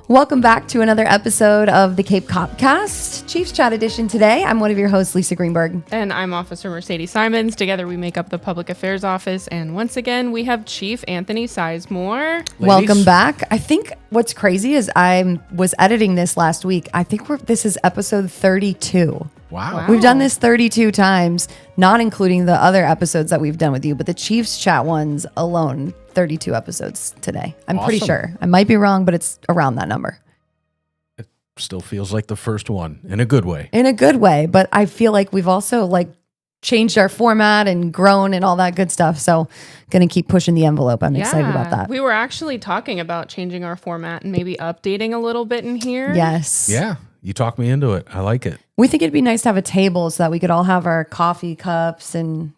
Welcome back to another episode of the CopCast, Chiefs Chat Edition today. I'm one of your hosts, Lisa Greenberg. And I'm Officer Mercedes Simons. Together we make up the Public Affairs Office. And once again, we have Chief Anthony Sizemore. Ladies. Welcome back. I think what's crazy is I was editing this last week. I think this is episode 32. Wow. We've done this 32 times, not including the other episodes that we've done with you, but the Chiefs Chat ones alone, 32 episodes today. I'm pretty sure. I might be wrong, but it's around that number. It still feels like the first one in a good way. In a good way, but I feel like we've also changed our format and grown and all that good stuff. So going to keep pushing the envelope. I'm excited about that. We were actually talking about changing our format and maybe updating a little bit in here. Yes. Yeah. You talked me into it. I like it. We think it'd be nice to have a table so that we could all have our coffee cups and,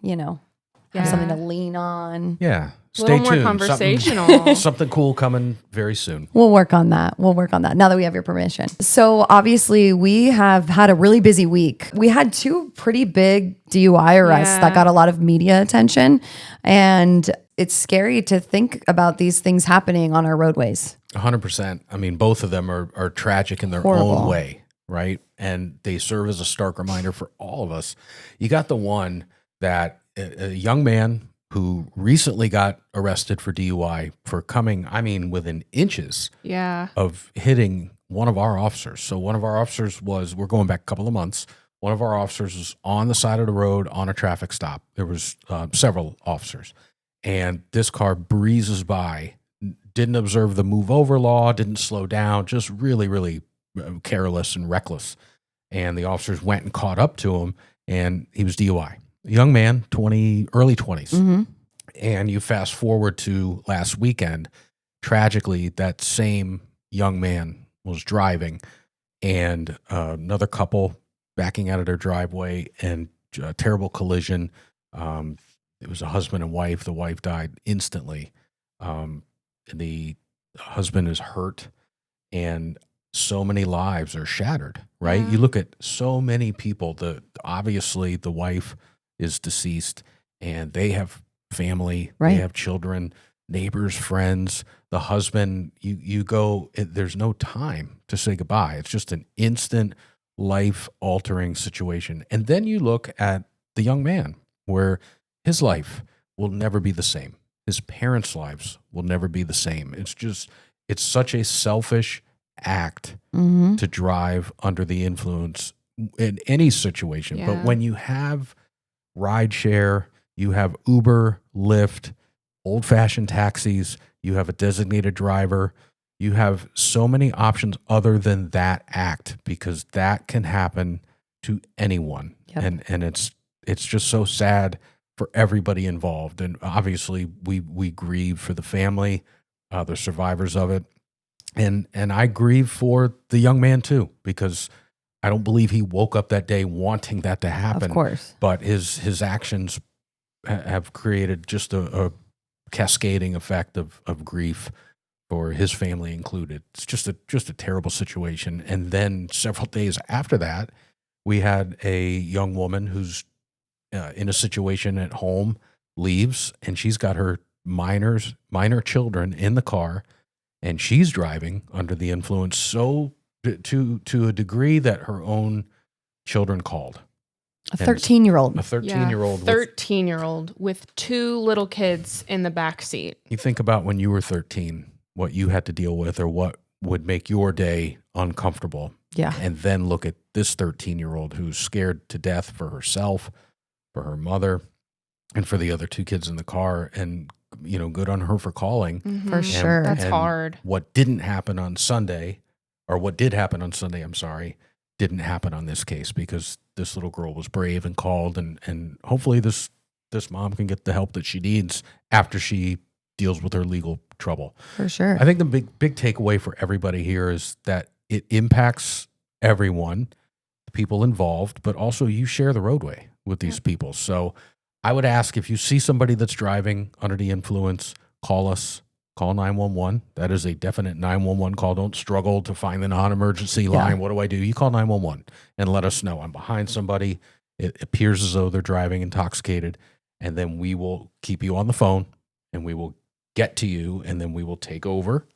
have something to lean on. Yeah. Stay a little more tuned. conversational. Something cool coming very soon. We'll work on that. Now that we have your permission. So obviously we have had a really busy week. We had two pretty big DUI arrests that got a lot of media attention. And it's scary to think about these things happening on our roadways. 100%. I mean, both of them are tragic in their own way, right? And they serve as a stark reminder for all of us. You got the one that a young man who recently got arrested for DUI for coming, within inches of hitting one of our officers. So one of our officers we're going back a couple of months, one of our officers was on the side of the road on a traffic stop. There was several officers. And this car breezes by, didn't observe the move over law, didn't slow down, just really, really careless and reckless. And the officers went and caught up to him, and he was DUI. A young man, early 20s. Mm-hmm. And you fast forward to last weekend, tragically, that same young man was driving, and another couple backing out of their driveway, and a terrible collision. It was a husband and wife. The wife died instantly. The husband is hurt, and so many lives are shattered, right? You look at so many people. Obviously the wife is deceased, and they have family, they have children, neighbors, friends. The husband, you go, there's no time to say goodbye. It's just an instant life-altering situation. And then you look at the young man, where his life will never be the same. His parents' lives will never be the same. It's such a selfish act to drive under the influence in any situation. Yeah. But when you have rideshare, you have Uber, Lyft, old-fashioned taxis, you have a designated driver, you have so many options other than that act, because that can happen to anyone. Yep. And it's just so sad for everybody involved. And obviously we grieve for the family, the survivors of it. And I grieve for the young man too, because I don't believe he woke up that day wanting that to happen. Of course. But his actions have created just a cascading effect of grief for his family included. It's just a terrible situation. And then several days after that, we had a young woman who's in a situation at home, leaves, and she's got her minor children in the car, and she's driving under the influence so to a degree that her own children called. A 13-year-old. A 13-year-old. 13-year-old with two little kids in the back seat. You think about when you were 13, what you had to deal with, or what would make your day uncomfortable. Yeah. And then look at this 13-year-old who's scared to death for herself, for her mother, and for the other two kids in the car. And, good on her for calling. Mm-hmm. For sure. That's hard. What didn't happen on Sunday, or what did happen on Sunday, didn't happen on this case, because this little girl was brave and called, and hopefully this mom can get the help that she needs after she deals with her legal trouble. For sure. I think the big takeaway for everybody here is that it impacts everyone, the people involved, but also you share the roadway with these people. So I would ask, if you see somebody that's driving under the influence, call us. Call 911. That is a definite 911 call. Don't struggle to find the non-emergency line. What do? You call 911 and let us know. I'm behind somebody. It appears as though they're driving intoxicated, and then we will keep you on the phone, and we will get to you, and then we will take over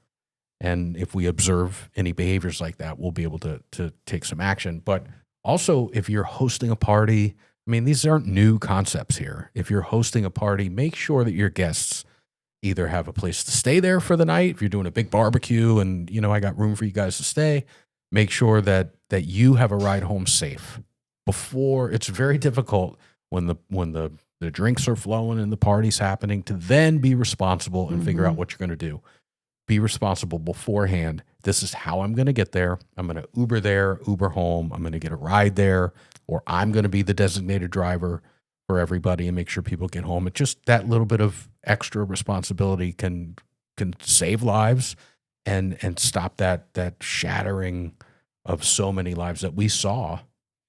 And if we observe any behaviors like that, we'll be able to take some action. But also, if you're hosting a party, I mean, these aren't new concepts here. If you're hosting a party, make sure that your guests either have a place to stay there for the night. If you're doing a big barbecue and, I got room for you guys to stay, make sure that you have a ride home safe. Before, it's very difficult when the drinks are flowing and the party's happening to then be responsible and figure out what you're going to do. Be responsible beforehand. This is how I'm going to get there. I'm going to Uber there, Uber home. I'm going to get a ride there, or I'm going to be the designated driver for everybody and make sure people get home. It's just that little bit of extra responsibility can save lives and stop that shattering of so many lives that we saw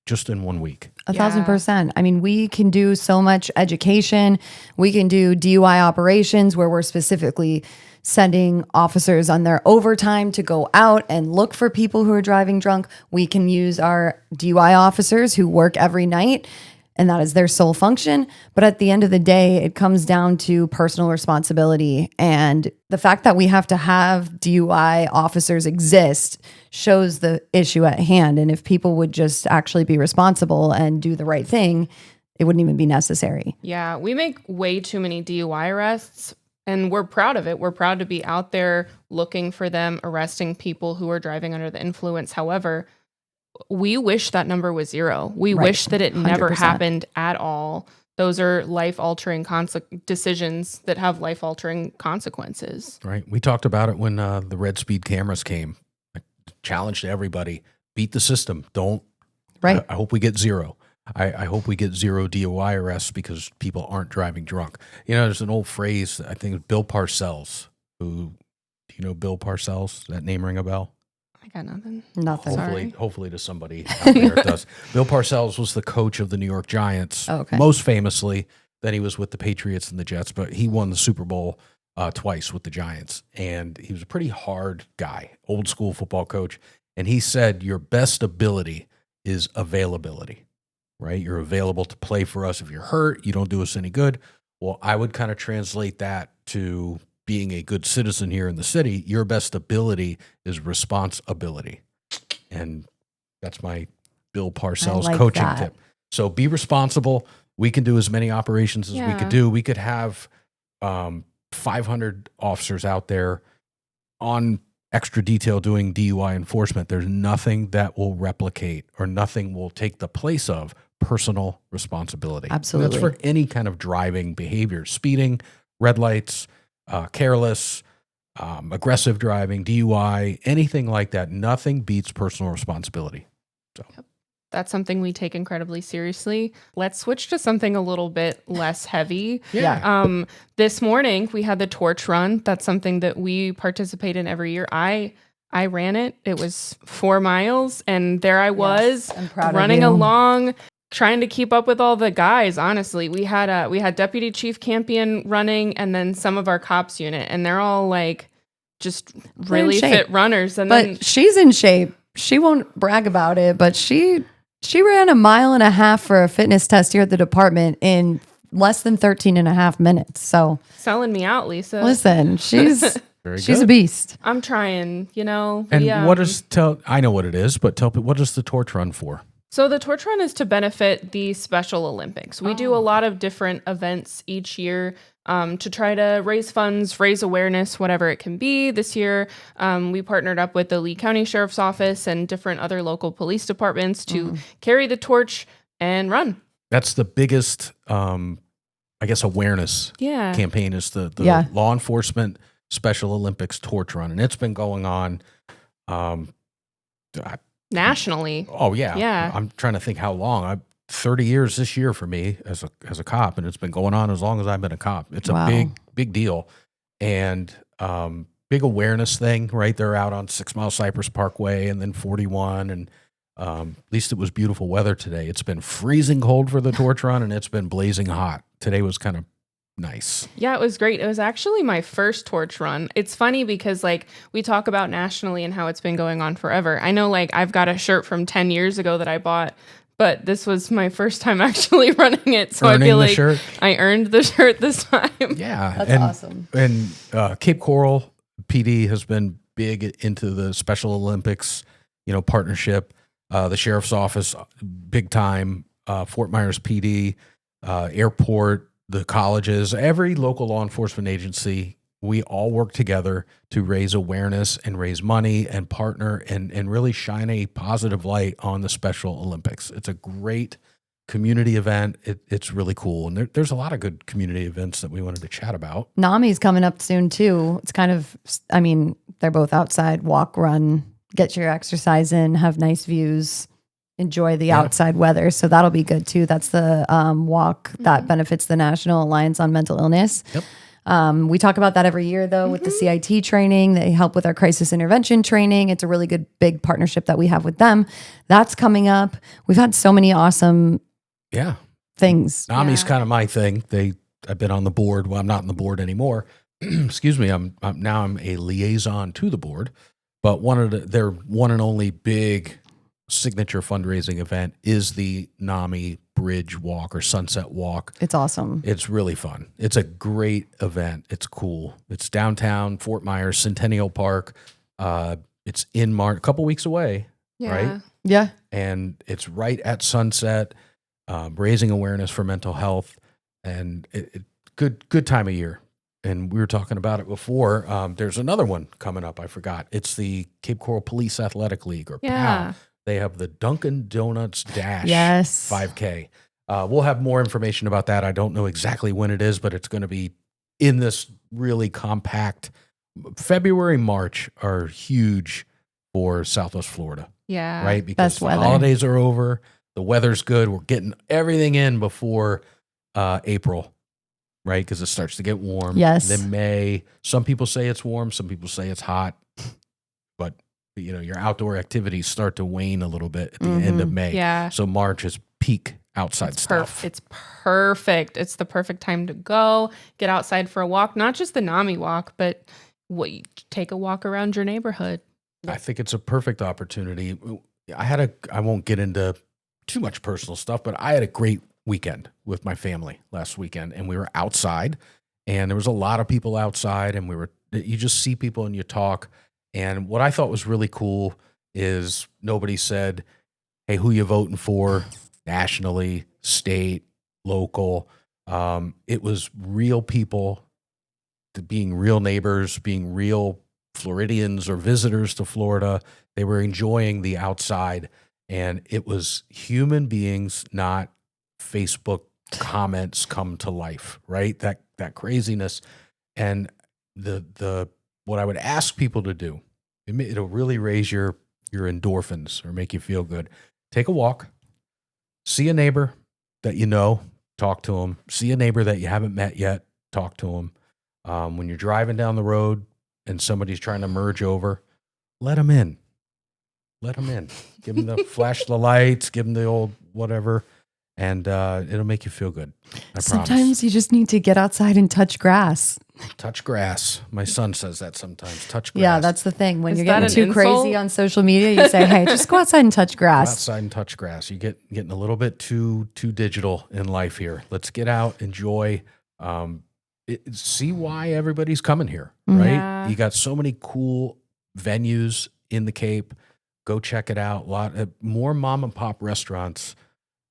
just in 1 week. 1,000%. I mean, we can do so much education. We can do DUI operations where we're specifically sending officers on their overtime to go out and look for people who are driving drunk. We can use our DUI officers who work every night, and that is their sole function. But at the end of the day, it comes down to personal responsibility. And the fact that we have to have DUI officers exist shows the issue at hand. And if people would just actually be responsible and do the right thing, it wouldn't even be necessary. Yeah, we make way too many DUI arrests, and we're proud of it. We're proud to be out there looking for them, arresting people who are driving under the influence. However, we wish that number was zero. We wish that it never 100%. happened at all. Those are life-altering decisions that have life-altering consequences. Right. We talked about it when the red speed cameras came. I challenged everybody, beat the system. Don't. Right. I hope we get zero. I hope we get zero DUI arrests because people aren't driving drunk. There's an old phrase, I think it's Bill Parcells, do you know Bill Parcells? That name ring a bell? I got nothing. Nothing. Hopefully to somebody out there it does. Bill Parcells was the coach of the New York Giants. Okay. Most famously, then he was with the Patriots and the Jets, but he won the Super Bowl twice with the Giants. And he was a pretty hard guy, old school football coach. And he said, your best ability is availability, right? You're available to play for us. If you're hurt, you don't do us any good. Well, I would kind of translate that to being a good citizen here in the city. Your best ability is responsibility. And that's my Bill Parcells coaching tip. So be responsible. We can do as many operations as we could do. We could have 500 officers out there on extra detail doing DUI enforcement. There's nothing that will replicate or nothing will take the place of personal responsibility. Absolutely. And that's for any kind of driving behavior, speeding, red lights, careless, aggressive driving, DUI, anything like that. Nothing beats personal responsibility. So. Yep. That's something we take incredibly seriously. Let's switch to something a little bit less heavy. Yeah. This morning we had the torch run. That's something that we participate in every year. I ran it. It was 4 miles, and there I was running along, trying to keep up with all the guys. Honestly, we had Deputy Chief Campion running, and then some of our cops unit, and they're all like just really fit runners. And then she's in shape. She won't brag about it, but she ran 1.5 miles for a fitness test here at the department in less than 13 and a half minutes. So selling me out, Lisa. Listen, she's a beast. I'm trying, And what is I know what it is, but tell me, what is the torch run for? So the torch run is to benefit the Special Olympics. We do a lot of different events each year to try to raise funds, raise awareness, whatever it can be. This year, we partnered up with the Lee County Sheriff's Office and different other local police departments to carry the torch and run. That's the biggest, awareness campaign is the law enforcement Special Olympics torch run. And it's been going on nationally. Oh, yeah. Yeah. I'm trying to think how long. 30 years this year for me as a cop, and it's been going on as long as I've been a cop. It's a big deal. And big awareness thing, right? They're out on 6 Mile Cypress Parkway and then 41. And at least it was beautiful weather today. It's been freezing cold for the torch run, and it's been blazing hot. Today was kind of nice. Yeah, it was great. It was actually my first torch run. It's funny because we talk about nationally and how it's been going on forever. I know I've got a shirt from 10 years ago that I bought, but this was my first time actually running it. So I feel like I earned the shirt this time. Yeah. That's awesome. And Cape Coral PD has been big into the Special Olympics, partnership. The sheriff's office, big time. Fort Myers PD, airport, the colleges, every local law enforcement agency. We all work together to raise awareness and raise money and partner and really shine a positive light on the Special Olympics. It's a great community event. It's really cool. And there's a lot of good community events that we wanted to chat about. NAMI's coming up soon too. It's kind of, they're both outside, walk, run, get your exercise in, have nice views, enjoy the outside weather. So that'll be good too. That's the walk that benefits the National Alliance on Mental Illness. Yep. We talk about that every year though with the CIT training. They help with our crisis intervention training. It's a really good big partnership that we have with them. That's coming up. We've had so many awesome things. NAMI's kind of my thing. I've been on the board. Well, I'm not on the board anymore. Excuse me. I'm a liaison to the board, but their one and only big signature fundraising event is the NAMI Bridge Walk or Sunset Walk. It's awesome. It's really fun. It's a great event. It's cool. It's downtown Fort Myers, Centennial Park. It's in March, a couple weeks away, right? Yeah. And it's right at sunset, raising awareness for mental health, and good time of year. And we were talking about it before. There's another one coming up. I forgot. It's the Cape Coral Police Athletic League, or PAL. They have the Dunkin' Donuts Dash 5K. We'll have more information about that. I don't know exactly when it is, but it's going to be in this really compact. February, March are huge for Southwest Florida. Yeah. Right? Because the holidays are over. The weather's good. We're getting everything in before April, right? Because it starts to get warm. Yes. Then May. Some people say it's warm. Some people say it's hot. But your outdoor activities start to wane a little bit at the end of May. Yeah. So March is peak outside stuff. It's perfect. It's the perfect time to go get outside for a walk. Not just the NAMI walk, but take a walk around your neighborhood. I think it's a perfect opportunity. I won't get into too much personal stuff, but I had a great weekend with my family last weekend, and we were outside, and there was a lot of people outside, and you just see people and you talk. And what I thought was really cool is nobody said, hey, who you voting for nationally, state, local. It was real people being real neighbors, being real Floridians or visitors to Florida. They were enjoying the outside, and it was human beings, not Facebook comments come to life, right? That craziness. And what I would ask people to do, it'll really raise your endorphins or make you feel good. Take a walk, see a neighbor that you know, talk to them. See a neighbor that you haven't met yet, talk to them. When you're driving down the road and somebody's trying to merge over, let them in. Let them in. Give them flash the lights, give them the old whatever, and it'll make you feel good. I Sometimes promise. you just need to get outside and touch grass. Touch grass. My son says that sometimes. Touch grass. Yeah, that's the thing. When Is you're that getting an too insult? crazy on social media, you say, hey, just go outside and touch Go grass. outside and touch grass. You getting a little bit too digital in life here. Let's get out, enjoy. See why everybody's coming here, right? Yeah. You got so many cool venues in the Cape. Go check it out. More mom and pop restaurants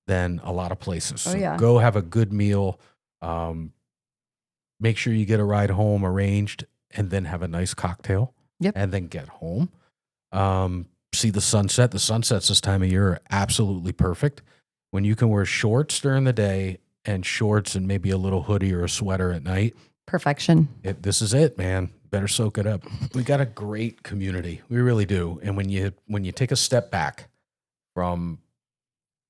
than a lot of places. So go have a good meal. Make sure you get a ride home arranged, and then have a nice cocktail. Yep. And then get home. See the sunset. The sunsets this time of year are absolutely perfect. When you can wear shorts during the day and shorts and maybe a little hoodie or a sweater at night. Perfection. This is it, man. Better soak it up. We got a great community. We really do. And when you take a step back from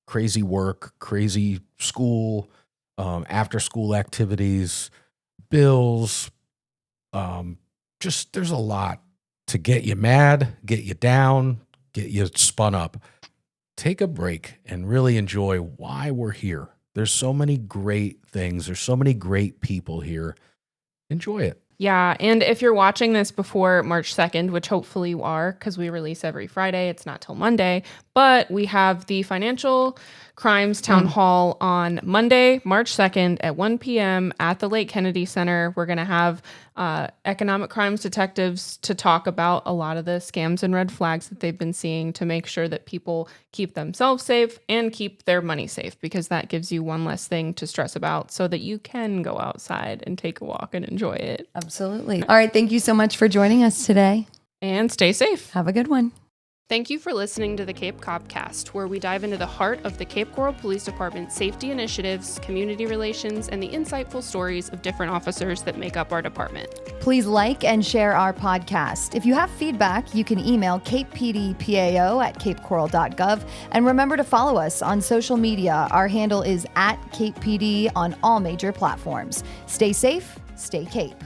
crazy work, crazy school, after school activities, bills, just there's a lot to get you mad, get you down, get you spun up. Take a break and really enjoy why we're here. There's so many great things. There's so many great people here. Enjoy it. Yeah, and if you're watching this before March 2nd, which hopefully you are, because we release every Friday, it's not till Monday, but we have the Financial Crimes Town Hall on Monday, March 2nd at 1 p.m. at the Lake Kennedy Center. We're going to have economic crimes detectives to talk about a lot of the scams and red flags that they've been seeing to make sure that people keep themselves safe and keep their money safe, because that gives you one less thing to stress about so that you can go outside and take a walk and enjoy it. Absolutely. All right. Thank you so much for joining us today. And stay safe. Have a good one. Thank you for listening to the Cape CopCast, where we dive into the heart of the Cape Coral Police Department safety initiatives, community relations, and the insightful stories of different officers that make up our department. Please like and share our podcast. If you have feedback, you can email capepdpao@capecoral.gov. And remember to follow us on social media. Our handle is @CapePD on all major platforms. Stay safe, stay Cape.